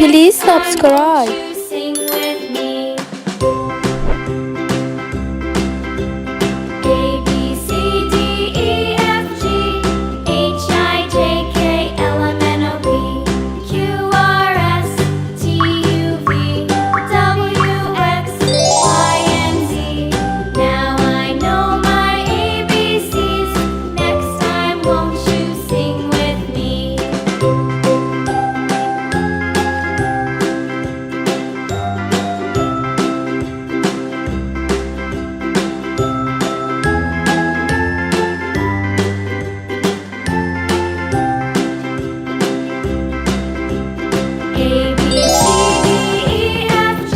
Please subscribe. Sing with me. A B C D E F G H I J K L M N O P Q R S T U V W X Y and Z. Now I know my ABCs. Next time, won't you sing with me? A B C D E F G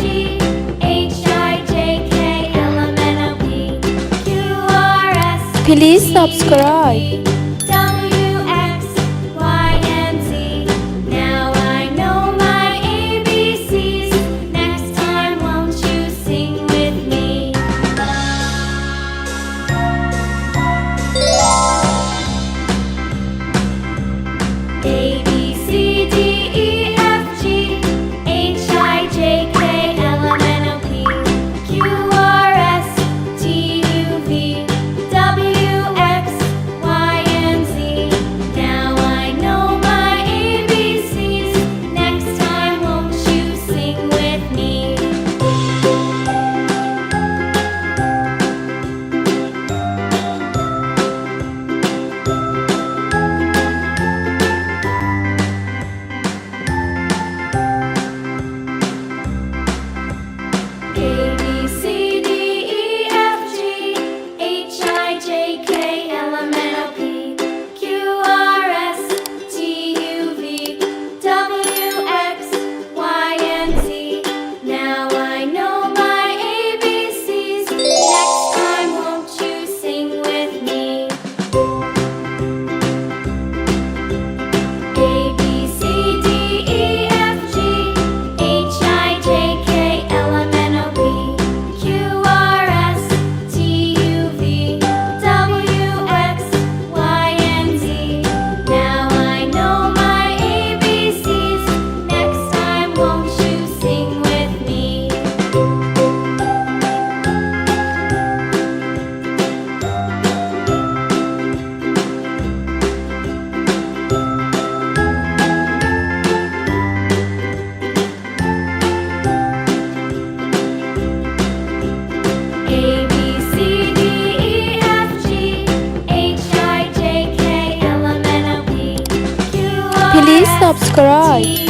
H I J K L M N O P Q R S Please subscribe. W X Y and Z. Now I know my ABCs. Next time, won't you sing with me? A B C D E F G H I J K L M N O P Q R S T U V W X Y and Z. Now I know my ABCs. Next time, won't you sing with me? A B C D E F G H I J K L M N O P Q R S T U V W X Y and Z. Now I know my ABCs. Next time, won't you sing with me? A B C D E F G H I J K L M N O P Q R S T U V W X Y and Z. Now I know my ABCs. Next time, won't you sing with me? A B C D E F G H I J K L M N O P Q R Please S subscribe. T